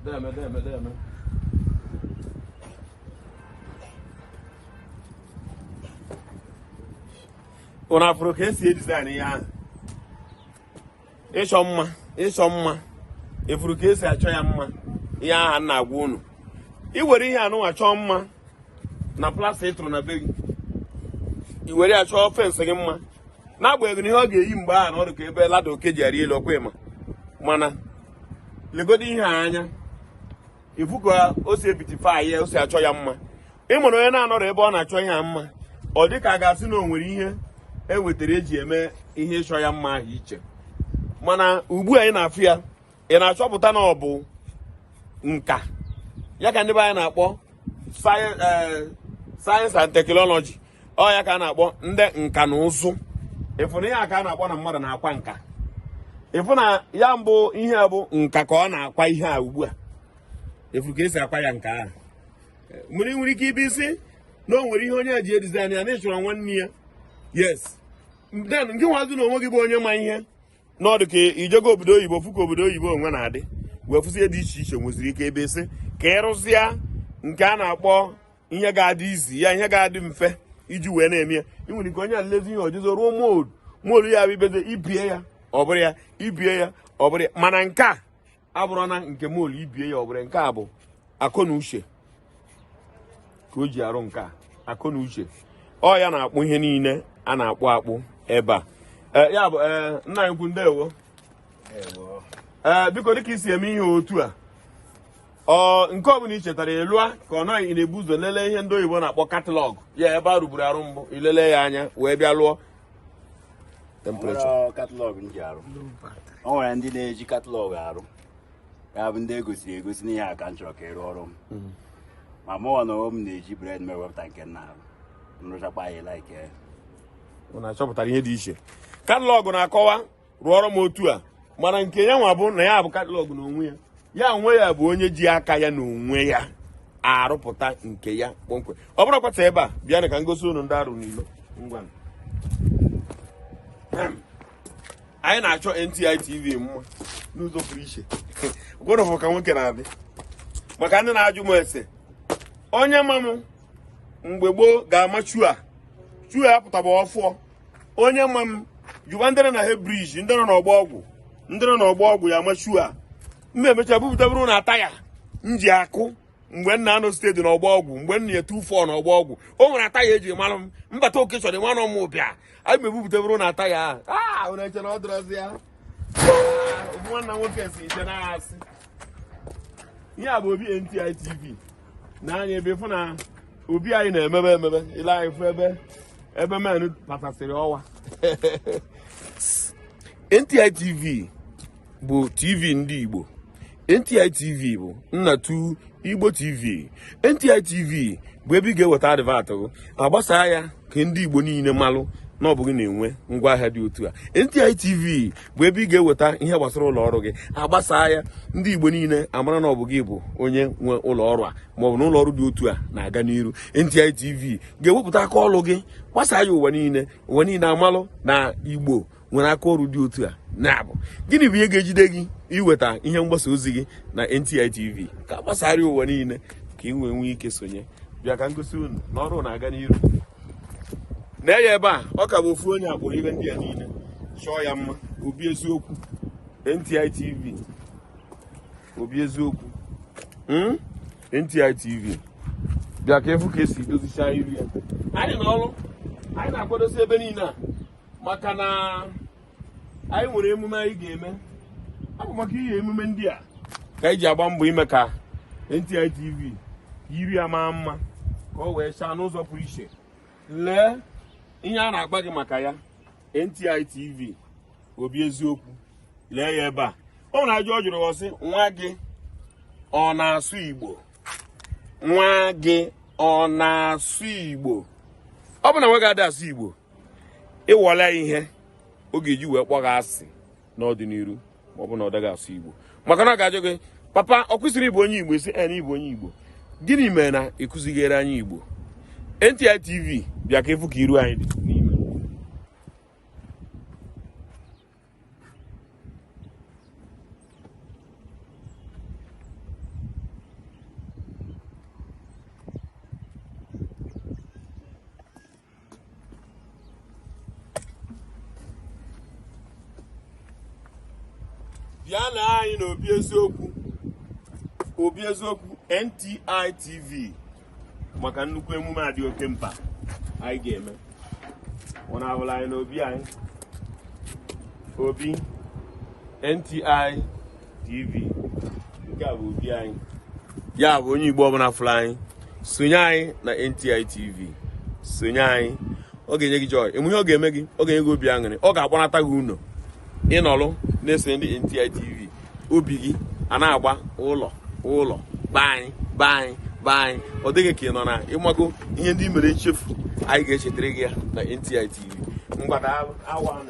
Deme. Una Afro ka esi design ya. Ịchọ mma. Efuru ka esi achọ ya mma. Ihe aha nna agwa unu. I were ihe anụ achọ mma na plastik tụrụ na be gị. I were achọ fence gị mma. Na-agbanyeghị ihe ọ ga-eyi mgbe ahụ n'ọdụ ka ebe lada oke ji arị elu ọkwa ịma. Mana legodo ihe anya. Ifu ka o si ebitify ya, o si achọ ya mma. Ị mụrụ onye na-anọrọ ebe ọ na-achọ ihe mma. Ọ dị ka a ga-asị na o nwere ihe ewetara eji eme ihe ịchọ ya mma ahụ iche. Mana ugbu a ị na-afụ ya, ị na-achọpụta na ọ bụ nka. Ya ka ndị be anyị na-akpọ science and technology. Ọ ya ka a na-akpọ ndị nka na ụzụ. Ịfụ na ihe a ka a na-akpọ na mmadụ na-akwa nka. Ịfụ na ya mbụ ihe a bụ nka ka ọ na-akwa ihe a ugbu a. Efu ka esi akwa ya nka ahụ. Nwere ike ibe isi na o nwere ihe onye ji edizaịn ya na ịchọrọ nwanne ya. Yes. Then nke nwazi na onwe gị bụ onye ma ihe n'ọdụ ka ijego obodo oyibo fụ ka obodo oyibo onwe na-adị wee fụzie dị iche iche nweziri ike ebe isi ka ịrụzịa nke a na-akpọ ihe ga-adị izi ya, ihe ga-adị mfe iji wee na-eme ya. Ị nwere ike onye nlezi ihe ojizo ruo moodu ya bụ ibeze ibie ya ọ bụrụ ya, ibie ya ọ bụrụ ya. Mana nke a abụrụ na nke moolu ibie ya ọ bụrụ nke a bụ akọ na uche ka o ji arụ nke a. Akọ na uche ọ ya na-akpụ ihe niile a na-akpụ ebe a. Ya bụ nna anyị kwu ndewo. Biko dịka isi eme ihe otu a, nke ọbụla i chetara elua ka ọ naghị na-ebu ụzọ lelee ihe ndị oyibo na-akpọ katalọg ya ebe a rụburu arụ mbụ ilele ya anya wee bịa lụọ temperature. Katalọg m ji arụ, o nwere ndị na-eji katalọg arụ ya bụ ndị egosiri egosi n'ihe a ka m chọrọ ka ịrụ ọrụ m. Ma mụnwa na onwe m na-eji bred mee wepụta nke nna arụ nrụchakwa ya like ya. Ọ na-achọpụtara ihe dị iche. Katalọg na-akọwa rụọrọ m otu a, mana nke ya nwa bụ na ya bụ katalọg n'onwe ya. Ya onwe ya bụ onye ji aka ya na onwe ya arụpụta nke ya kpọmkwem. Ọ bụrụ kwata ebe a bịa ka ngosi unu ndị arụ n'ilo ngwa. Anyị na-achọ N.T.I TV mma n'ụzọ pụrụ iche. Gwọrọ ka nwoke na-adị maka ndị na-ajụ m ese onye ma m mgbe gboo ga-ama chuo a pụtaba ọfụọ. Onye ma m jụba ndị na Hebriji, ndị nọ n'ọgba ọgwụ ya amachuo a mmemecha bupụta bụrụ na ata ya nji akụ mgbe nna anọ steeti n'ọgba ọgwụ mgbe nna ya 24 n'ọgba ọgwụ o nwere ata ya eji malụ m mbata oke chọrọ nwanọ m ụbịa anyị mebupụta bụrụ na ata ya onye eche na ọ dịrọzi ya nwanna nwoke si iche na asị ihe a bụ obi N.T.I TV na anya ebe fụ na obi anyị na-emebe ile anyị fụ ebe menụ patasịrị ọwa. N.T.I TV bụ TV ndị Igbo. N.T.I TV bụ Nnatuu Igbo TV. N.T.I TV bụ ebe ị ga-eweta advat agbasa ya ka ndị Igbo niile malụ na ọ bụghị na-enwe ngwaahịa dị otu a. N.T.I TV bụ ebe ị ga-eweta ihe gbasara ụlọ ọrụ gị agbasa ya ndị Igbo niile amara na ọ bụ gị bụ onye nwe ụlọ ọrụ a maọbụ na ụlọ ọrụ dị otu a na-aga n'iru. N.T.I TV ga-ewepụta aka ọrụ gị gbasaa ya ụwa niile amalụ na Igbo nwere aka ọrụ dị otu a. Na-abụ gịnị bụ ihe ga-ejide gị iweta ihe mgbasa ozi gị na N.T.I TV ka gbasara ụwa niile ka ị nwee ike sonye. Bịa ka ngosi unu na ọrụ na-aga n'iru. Na-eya ebe a ọ ka bụ ofu onye akpụrụ ihe ndị a niile chọọ ya mma. Obi eziokwu N.T.I TV, obi eziokwu N.T.I TV. Bịa ka efu ka esi dozicha iru ya. Anyị n'ọrụ anyị na-akwadosi ebe niile a maka na anyị nwere emume anyị ga-eme. Ọ bụ maka ihe emume ndị a ka anyị ji agba mbọ ime ka N.T.I TV yiri ya maa mma ka o wee chaa n'ụzọ pụrụ iche. Lee ihe a na-agba gị maka ya N.T.I TV obi eziokwu. Lee ya ebe a o nwere ajụ ọ jụrụ ọsị nwa gị ọ na-asụ Igbo? Nwa gị ọ na-asụ Igbo? Ọ bụ na nwa ga-adị asụ Igbo ịwọla ihe ọ ga-eji wee kpọọ gị asị n'ọdịnihu ma ọ bụ na ọ daghị asụ Igbo. Maka na ọ ga-ajụ gị papa ọ kwesịrị ịbụ onye Igbo? Isi na ịbụ onye Igbo. Gịnị mere na ịkụzighere anyị Igbo? N.T.I TV bịa ka efu ka iru anyị dị n'ime. bịa na anyị na obi eziokwu N.T.I TV maka nnukwu emume a dị oke mkpa anyị ga-eme. Ọ na-abụla anyị na obi N.T.I TV nke a bụ obi anyị, ya bụ onye Igbo ọbụla fụrụ anyị sonye anyị na N.T.I TV, sonye anyị. Ọ ga-enye gị joy, emume ọ ga-eme gị, ọ ga-enye gị obi aṅụrị, ọ ga-agbanata gị ụnọ ịnọlụ na-eso ndị N.T.I TV, obi gị a na-agba ụlọ banyị. Ọ dịghị ka ị nọ na ịmago ihe ndị mere echefu. Anyị ga-echetara gị ya na N.T.I TV. Mgbada awa